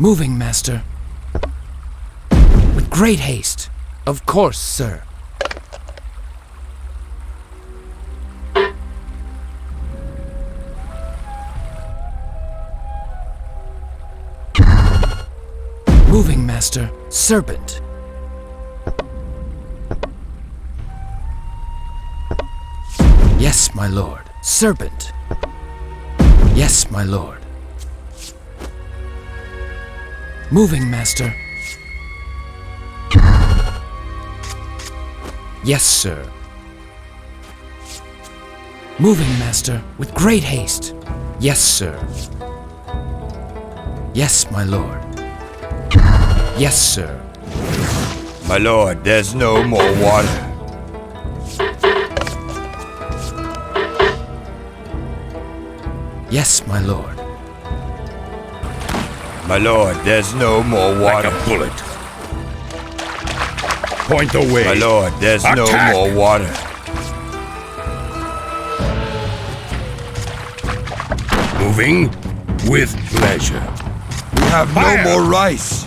Moving, master. With great haste. Of course, sir. Moving, master. Serpent. Yes, my lord. Serpent. Yes, my lord. Moving, master. Yes, sir. Moving, master, with great haste. Yes, sir. Yes, my lord. Yes, sir. My lord, there's no more water. Yes, my lord. My lord, there's no more water. Like a bullet. Point the way. My lord, there's no Attack! more water. Moving with pleasure. We have Fire! no more rice.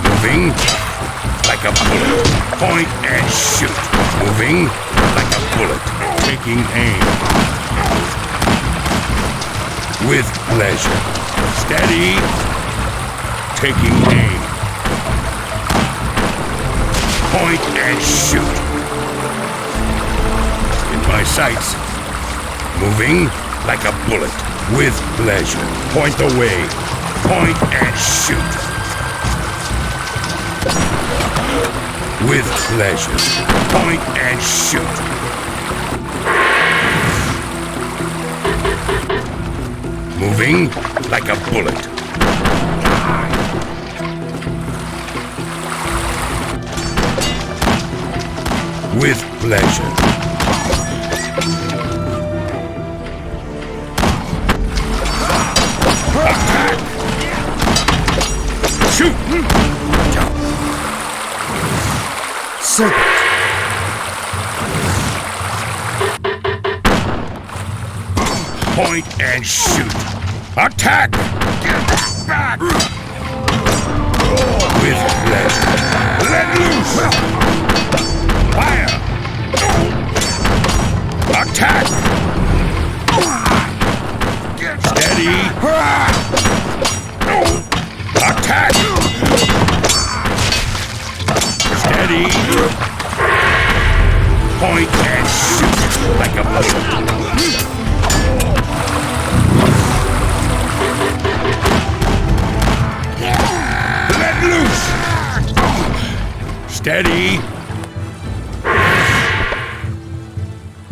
Moving like a bullet. Point and shoot. Moving like a bullet. Taking aim. With pleasure. Steady. Taking aim. Point and shoot. In my sights. Moving like a bullet. With pleasure. Point the way. Point and shoot. With pleasure. Point and shoot. Moving like a bullet. With pleasure. Attack! Shoot! Serpent. Point and shoot. Attack! Get back! With pleasure. Let loose! Fire! Attack! Steady! Attack! Steady! Point and shoot like a bullet. Let loose! Steady!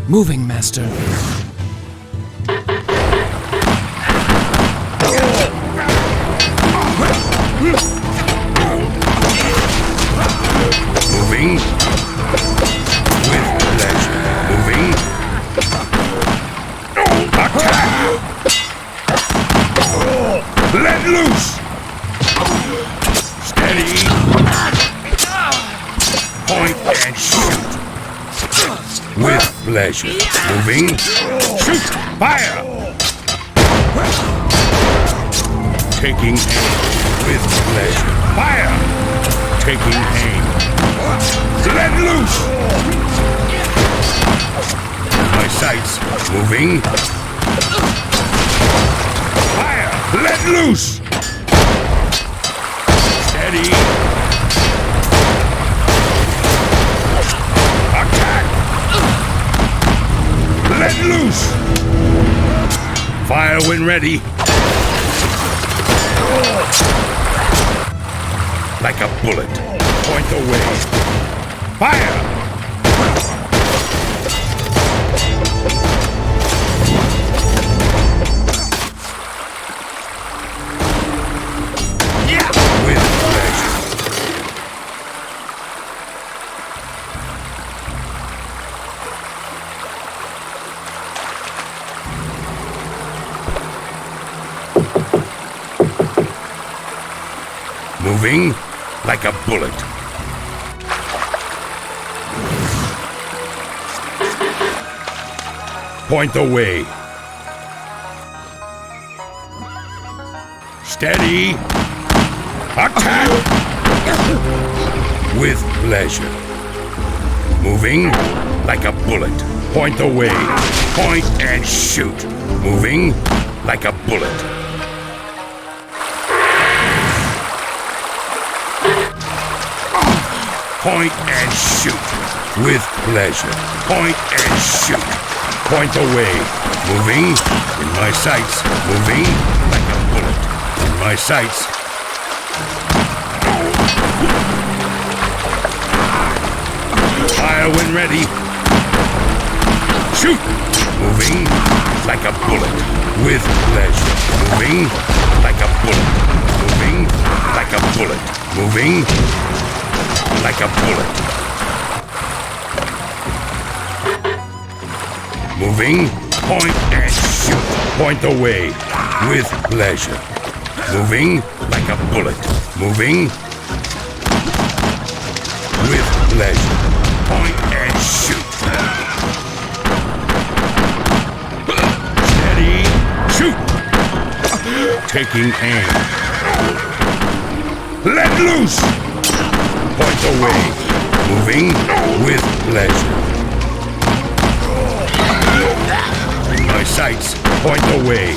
Moving, master. Moving with pleasure. Moving. Attack! Let loose! Steady! Point and shoot. With pleasure. Moving. Shoot! Fire! Taking aim. With pleasure. Fire! Taking aim. Let loose! My sights. Moving. Fire! Let loose! Steady! Attack! Let loose! Fire when ready. Like a bullet. Point the way. Fire! With pleasure. Moving like a bullet. Point the way. Steady. Attack! With pleasure. Moving like a bullet. Point the way. Point and shoot. Moving like a bullet. Point and shoot. With pleasure. Point and shoot. Point the way. Moving in my sights. Moving like a bullet. In my sights. Fire when ready. Shoot! Moving like a bullet. With pleasure. Moving like a bullet. Moving like a bullet. Moving like a bullet. Moving, point and shoot. Point the way. With pleasure. Moving like a bullet. Moving with pleasure. Point and shoot. Steady. Shoot. Taking aim. Let loose. Point away. Moving with pleasure. In my sights. Point away.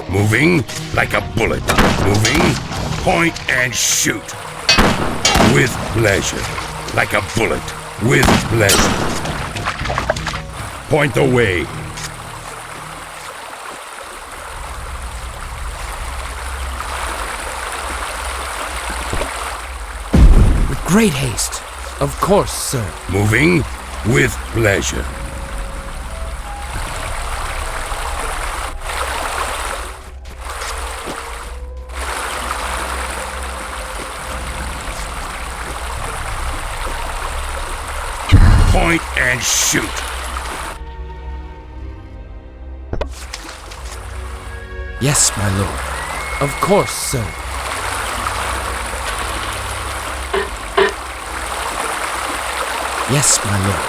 Moving like a bullet. Moving, point and shoot. With pleasure. Like a bullet. With pleasure. Point the way. With great haste. Of course, sir. Moving with pleasure. Point and shoot. Yes, my lord. Of course, sir. Yes, my lord.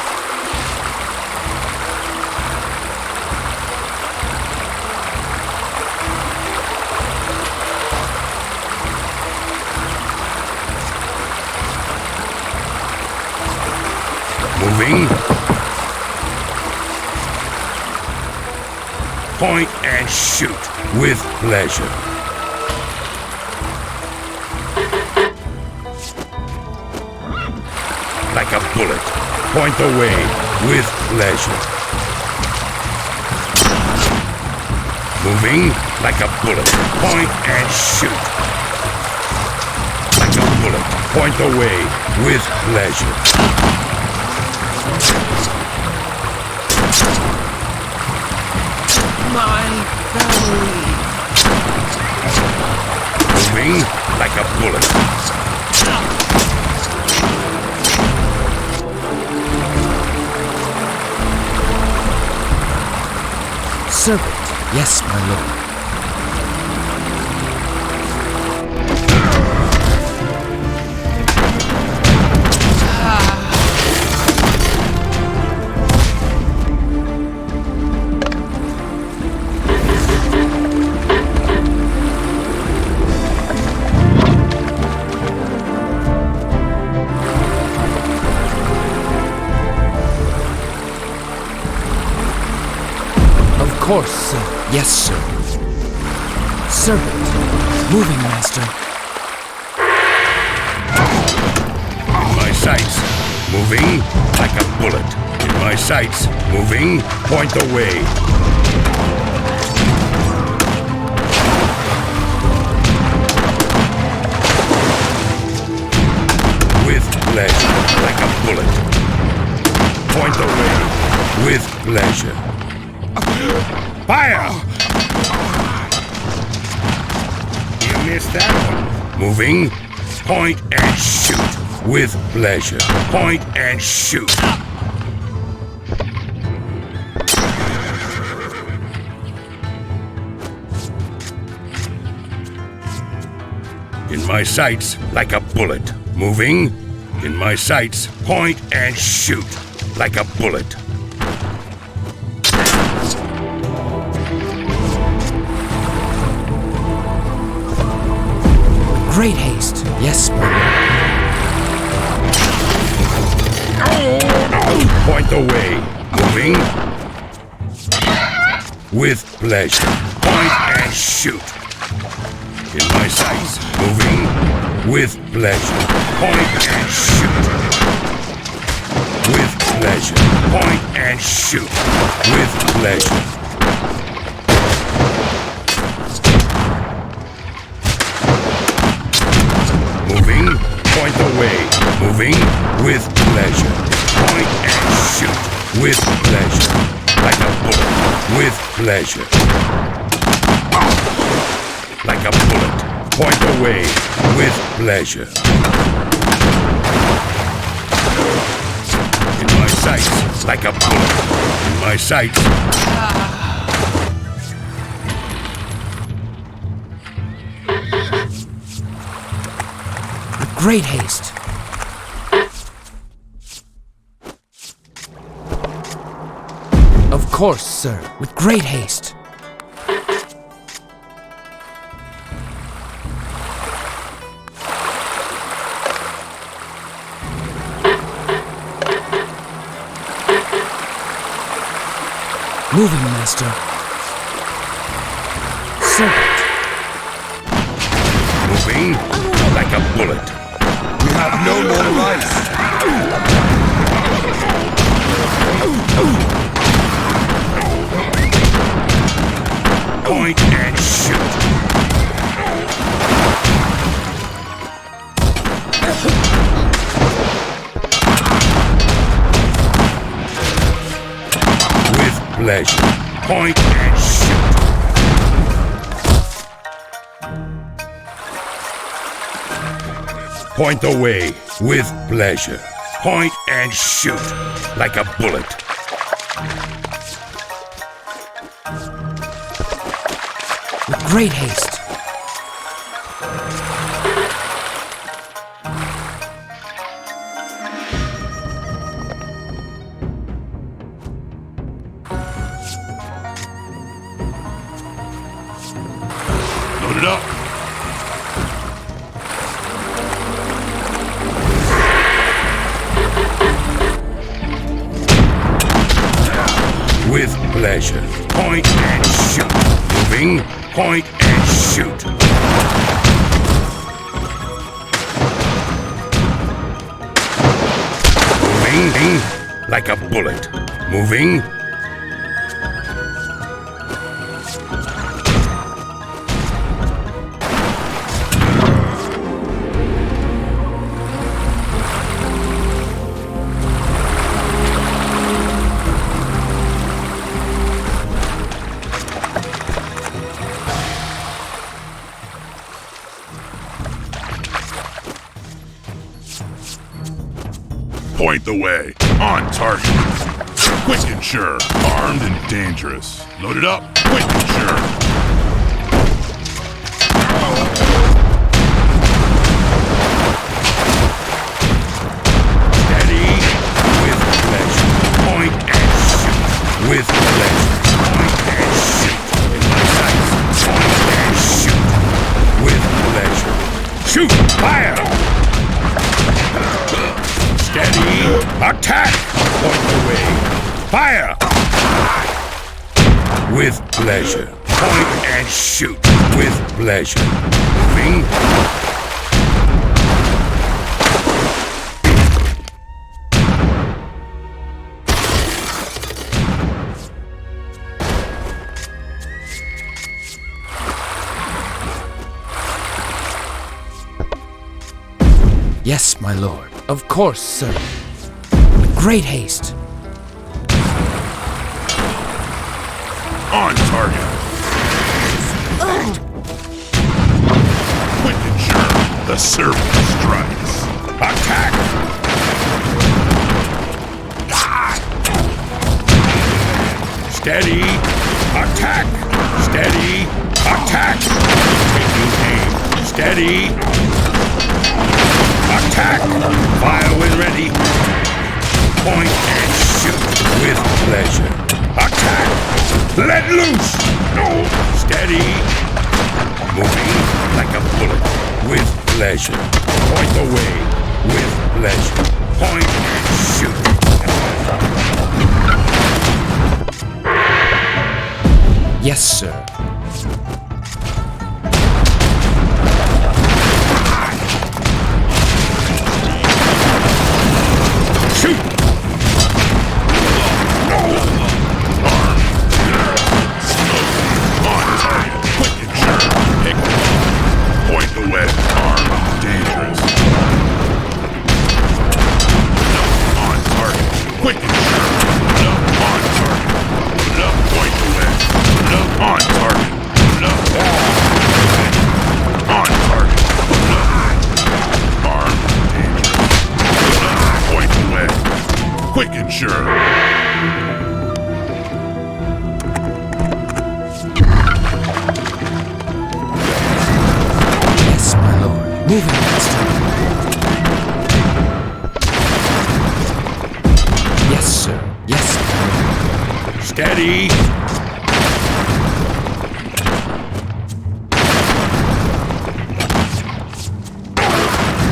Moving. Point and shoot with pleasure. Like a bullet. Point the way with pleasure. Moving like a bullet. Point and shoot. Like a bullet. Point the way with pleasure. My family. Moving like a bullet. Servant. Yes, my lord. Of course, sir. Yes, sir. Servant. Moving, master. In my sights. Moving like a bullet. In my sights. Moving. Point the way. With pleasure. Like a bullet. Point the way. With pleasure. Fire! You missed that one. Moving, point and shoot with pleasure. Point and shoot. in my sights like a bullet. Moving, in my sights, point and shoot like a bullet. Great haste. Yes, my lord. Point the way. Moving, with pleasure. Point and shoot. In my sights. Moving, with pleasure. Point and shoot. With pleasure. Point and shoot. With pleasure. Moving, point the way. Moving, with pleasure. Point and shoot. With pleasure. Like a bullet. With pleasure. Like a bullet. Point the way. With pleasure. In my sights. Like a bullet. In my sights. Great haste. Of course, sir. With great haste. Moving, master. Servant. Moving like a bullet. We have no more rice. Point and shoot. With pleasure. Point and shoot. Point the way with pleasure. Point and shoot like a bullet. With great haste. Load it up. With pleasure. Point and shoot. Moving. Point and shoot. Moving like a bullet. Moving. Point the way. On target. Quick and sure. Armed and dangerous. Loaded up. Quick and sure. Steady. With pleasure. Point and shoot. With pleasure. Point and shoot. In my sights. Point and shoot. With pleasure. Shoot! Fire! Steady! Attack! Point the way. Fire! With pleasure. Point and shoot. With pleasure. Moving. Yes, my lord. Of course, sir. With great haste. On target. Quick and sure. The serpent strikes. Attack! Steady! Attack! Steady! Attack! Taking aim. Steady! pleasure. Point the way with pleasure. Point and shoot. Yes, sir. Shoot! On target. Quick and sure. Pick them up. Point the way. Armed. Dangerous. No. On target. Quick and sure. No. On target. No. Point the way. No. On target. No. On target. No. Armed. Dangerous. No. Point the way. Quick and sure. Yes, my lord. Moving, master. Yes, sir. Yes, my lord. Steady!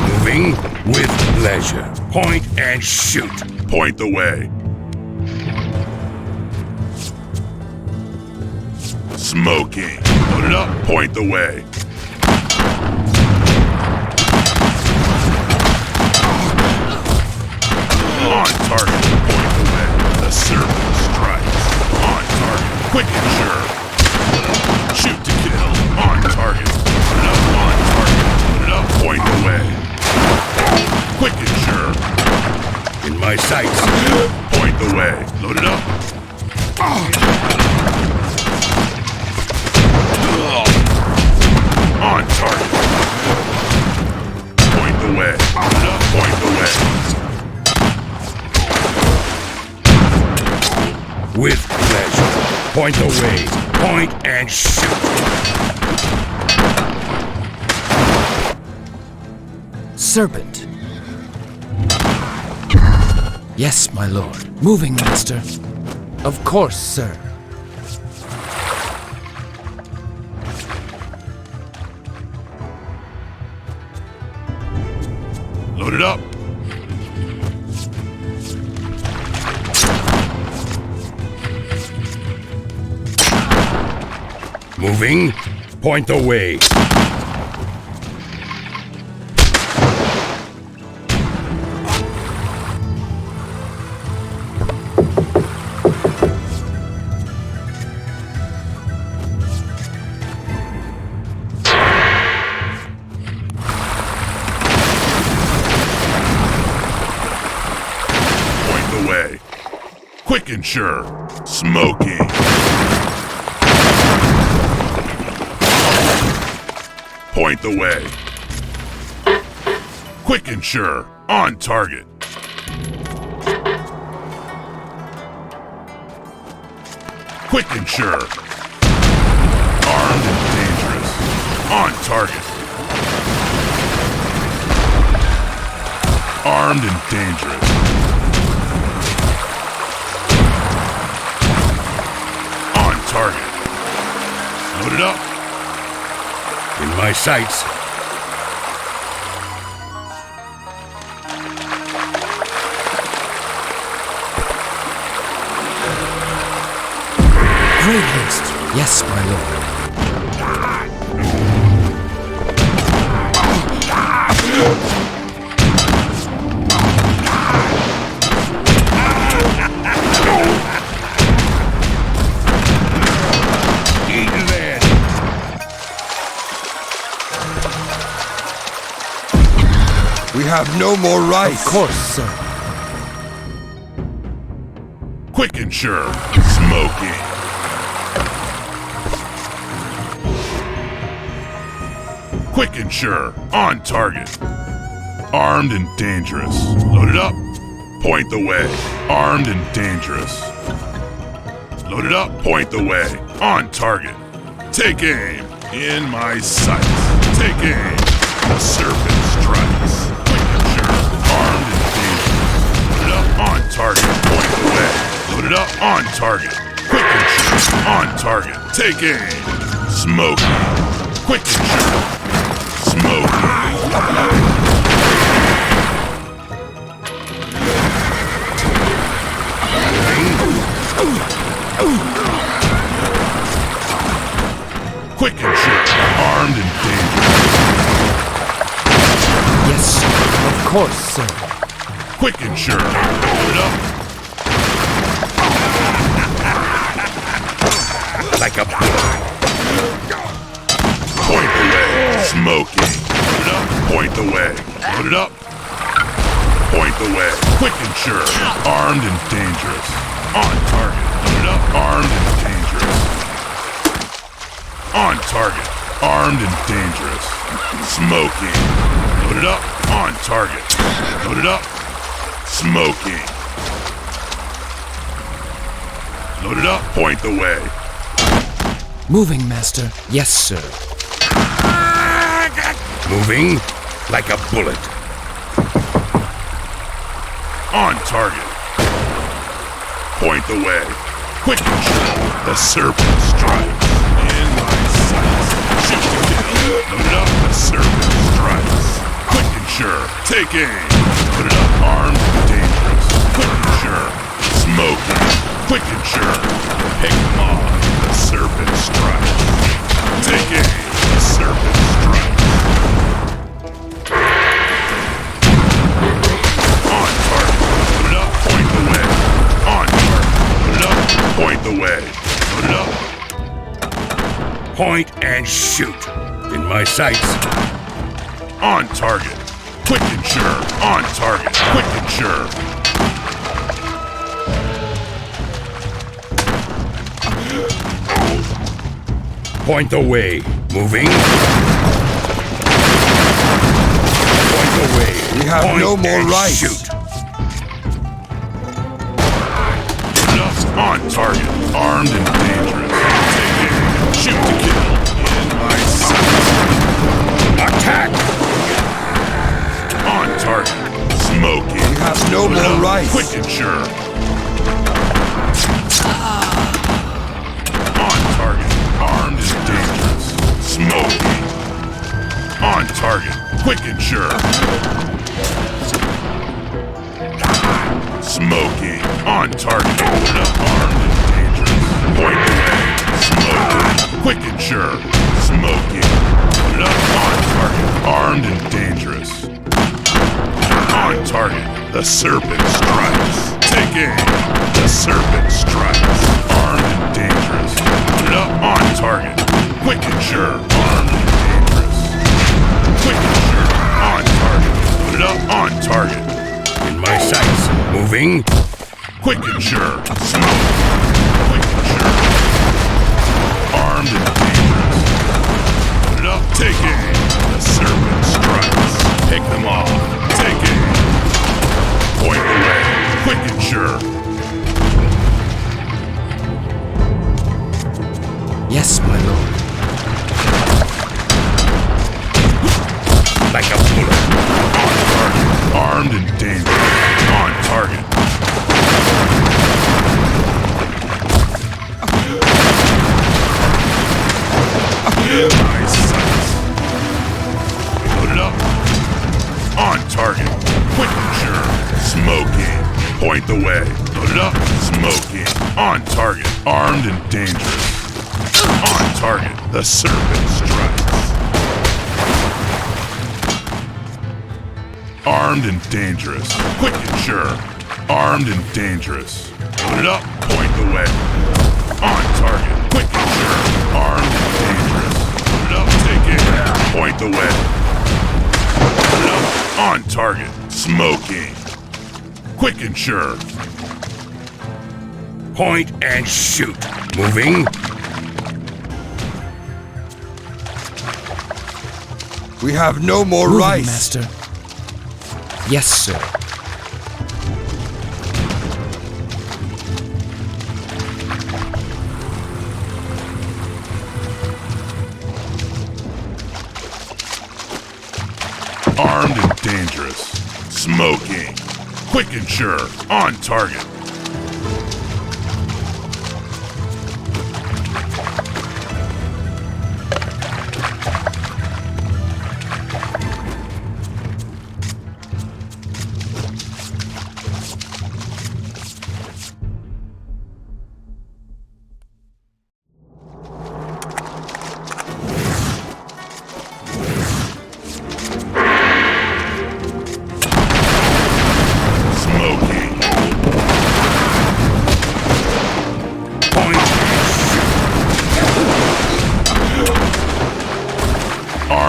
Moving with pleasure. Point and shoot. Point the way. Smoking. Load it up. Point the way. On target. Point the way. The serpent strikes. On target. Quick and sure. Shoot to kill. On target. Load it up. On target. Load it up. Point the way. Quick and sure. In my sights. Point the way. Load it up. On target. Point the way. Load it up. Point the way. With pleasure. Point the way. Point and shoot. Serpent. Yes, my lord. Moving, master. Of course, sir. Load it up. Moving. Point the way. Point the way. Quick and sure. Smoking. Point the way. Quick and sure. On target. Quick and sure. Armed and dangerous. On target. Armed and dangerous. On target. Load it up. In my sights. Great haste. Yes, my lord. Eat that. We have no more rice. Of course, sir. Quick and sure. Smoking. Quick and sure. On target. Armed and dangerous. Load it up. Point the way. Armed and dangerous. Load it up. Point the way. On target. Take aim. In my sights. Take aim. The serpent strikes. Quick and sure. Armed and dangerous. Load it up. On target. Point the way. Load it up. On target. Quick and sure. On target. Take aim. Smoking. Quick and sure. Smoking. Quick and sure. Armed and dangerous. Yes, sir. Of course, sir. Quick and sure. Load it up. Like a bullet. Point the way. Smoking. Load it up. Point the way. Load it up. Point the way. Quick and sure. Armed and dangerous. On target. Load it up. Armed and dangerous. On target. Armed and dangerous. Smoking. Load it up. On target. Load it up. Smoking. Load it up. Point the way. Moving, master. Yes, sir. Moving like a bullet. On target. Point the way. Quick and sure. The serpent strikes. In my sights. Shoot to kill. Load it up. The serpent strikes. Quick and sure. Take aim. Load it up. Armed and dangerous. Quick and sure. Smoking. Quick and sure. Pick them off. The serpent strikes. Take aim. The serpent strikes. On target. Load it up. Point the way. On target. Load it up. Point the way. Load it up. Point and shoot. In my sights. On target. Quick and sure. On target. Quick and sure. Point the way. Moving. Point the way. We have Point no more and rights. Shoot. Just on target. Armed and dangerous. Take aim. Shoot to kill. In my sights. Attack. On target. Smoking. We have no Load it more up. rights. Quick and sure. On target. Armed and dangerous. Smoking. On target. Quick and sure. Smoking. On target. Load it up. Armed and dangerous. Point the way. Smoking. Quick and sure. Smoking. Load it up. On target. Armed and dangerous. On target. The serpent strikes. Take aim. The serpent strikes. Armed and dangerous. Load it up. On target. Quick and sure. Armed and dangerous. Quick and sure. On target. Load it up. On target. In my sights. Moving. Quick and sure. Smoke. Quick and sure. Armed and dangerous. Load it up. Take aim. The serpent strikes. Pick them off. Take aim. Point the way. Quick and sure. Yes, my lord. Like a bullet. On target. Armed and dangerous. On target. In my sights. Load it up. On target. Quick and sure. Smoking. Point the way. Load it up. Smoking. On target. Armed and dangerous. On target. The serpent strikes. Armed and dangerous. Quick and sure. Armed and dangerous. Load it up. Point the way. On target. Quick and sure. Armed and dangerous. Load it up. Take it. Point the way. Load it up. On target. Smoking. Quick and sure. Point and shoot. Moving. We have no more Moving, rights. master. Yes, sir. Armed and dangerous. Smoking. Quick and sure. On target.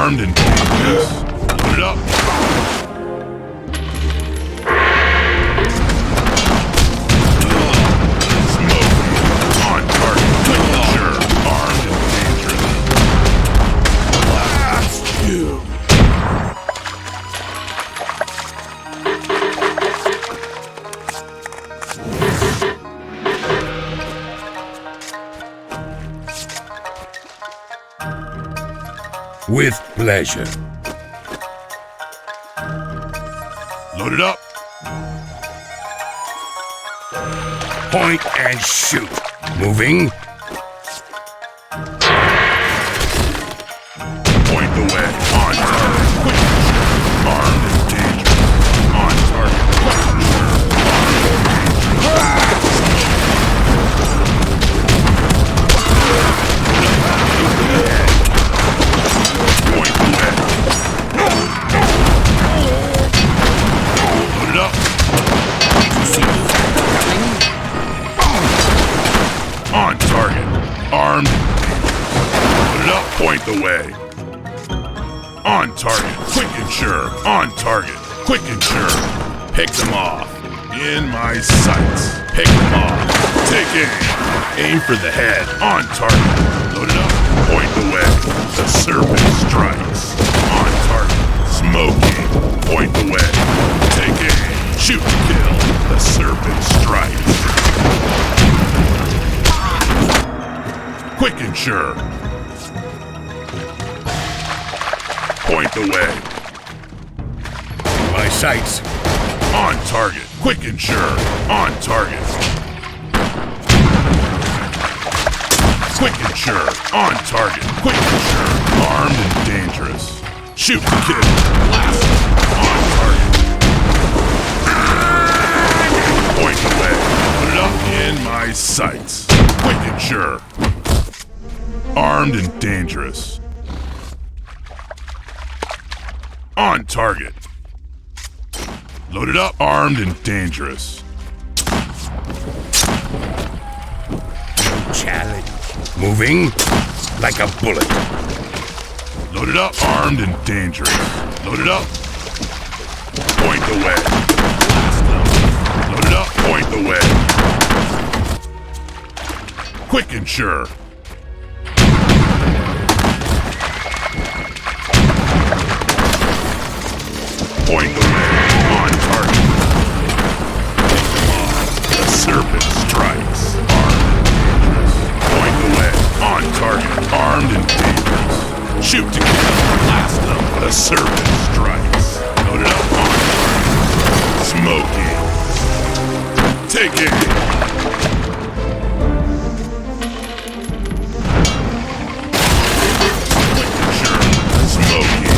Armed and dangerous. Load it up. Smoky. On target. Quick and sure. Armed and dangerous. Blast you. With pleasure. Load it up. Point and shoot. Moving. Point the way. On target. Quick and sure. Armed and dangerous. On target. Quick and sure. Point the way. Load it up. On target. Armed and dangerous. Load it up. Point the way. On target. Quick and sure. On target. Quick and sure. Pick them off. In my sights. Pick them off. Take aim. Aim for the head. On target. Load it up. Point the way. The serpent strikes. On target. Smoky. Point the way. Take aim. Shoot to kill. The serpent strikes. Quick and sure. Point the way. My sights. On target. Quick and sure. On target. Quick and sure. On target. Quick and sure. Armed and dangerous. Shoot to kill. Blast. On target. Point the way. Put it up in my sights. Quick and sure. Armed and dangerous. On target. Loaded up, armed and dangerous. Challenge. Moving like a bullet. Loaded up, armed and dangerous. Loaded up. Point the way. Blast them. Loaded up, point the way. Quick and sure. Point the way. On target. The serpent strikes. Armed and dangerous. Point the way. On target. Armed and dangerous. Shoot to kill. Blast them. The serpent strikes. Loaded up. On target. Smoky. Take aim. Quick and sure. Smoky.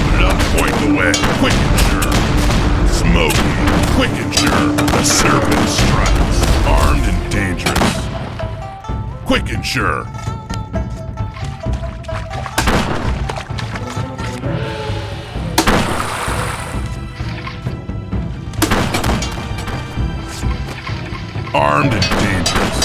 Loaded up. Point the way. Quick and sure. Smoky. Quick and sure. The serpent strikes. Armed and dangerous. Quick and sure. Armed and dangerous.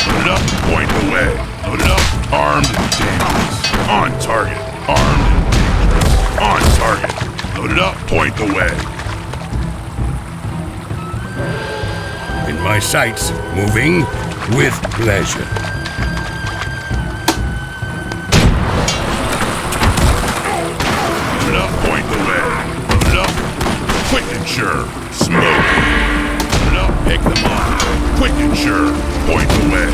Load it up. Point the way. Load it up. Armed and dangerous. On target. Armed and dangerous. On target. Load it up. Point the way. In my sights. Moving with pleasure. Load it up. Point the way. Load it up. Quick and sure. Smoky. Load it up. Pick them off. Quick and sure. Point the way.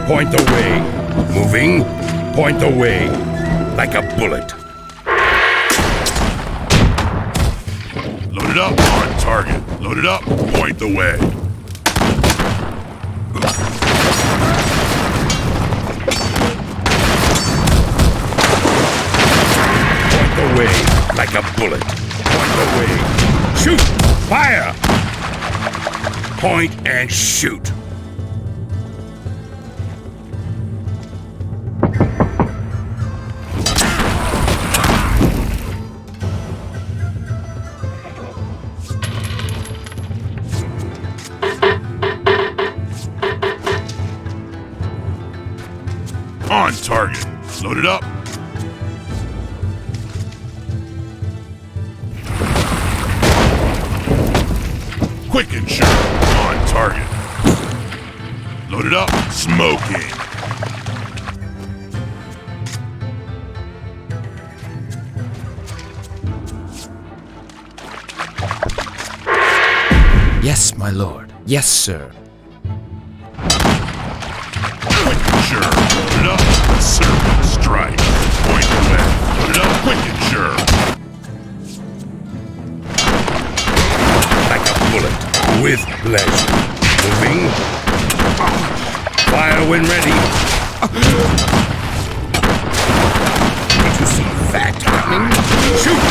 Point the way. Moving. Point the way. Like a bullet. Load it up. On target. Load it up. Point the way. Point the way. Like a bullet. Point the way. Shoot! Fire! Point and shoot. target. Load it up. Quick and sure. On target. Load it up. Smoking. Yes, my lord. Yes, sir. Quick and sure. Load it up. Serpent strike. Point away. Load it up. Quick and sure. Like a bullet. With pleasure. Moving. Fire when ready. Did you see that coming? Shoot!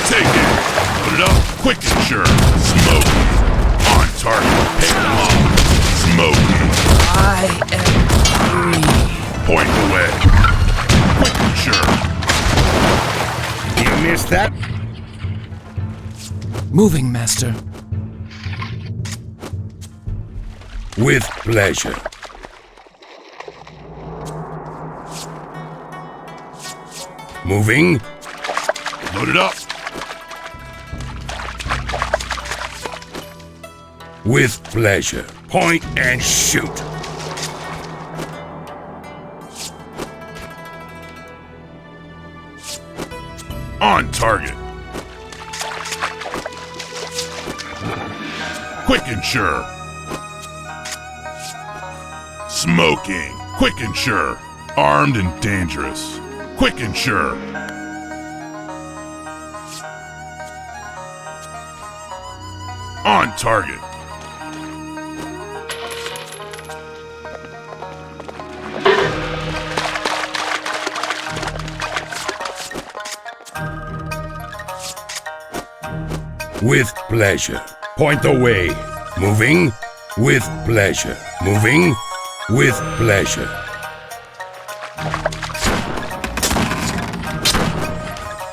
Take it. Load it up. Quick and sure. Smoking. On target. Pick them off. Smoking. I am free. Point away. Quick and sure. You missed that? Moving, master. With pleasure. Moving. Load it up. With pleasure. Point and shoot. On target. Quick and sure. Smoking. Quick and sure. Armed and dangerous. Quick and sure. On target. With pleasure. Point the way. Moving. With pleasure. Moving. With pleasure.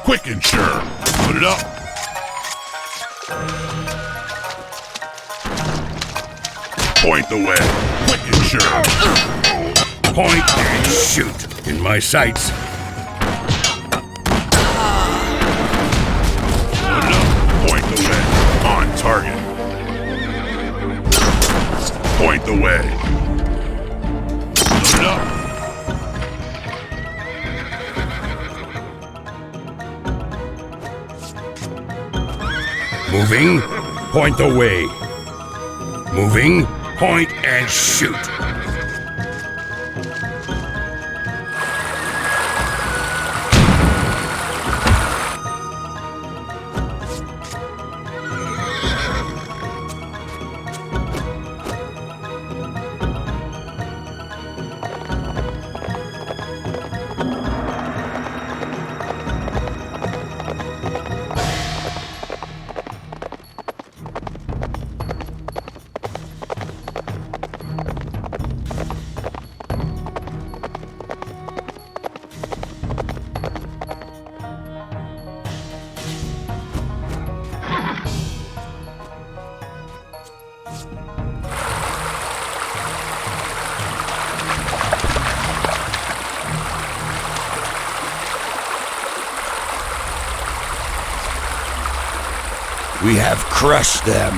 Quick and sure. Put it up. Point the way. Quick and sure. Point and shoot. In my sights. Load it up. Point the way. On target. Point the way. Load it up. Moving. Point the way. Moving. Point and shoot. We have crushed them.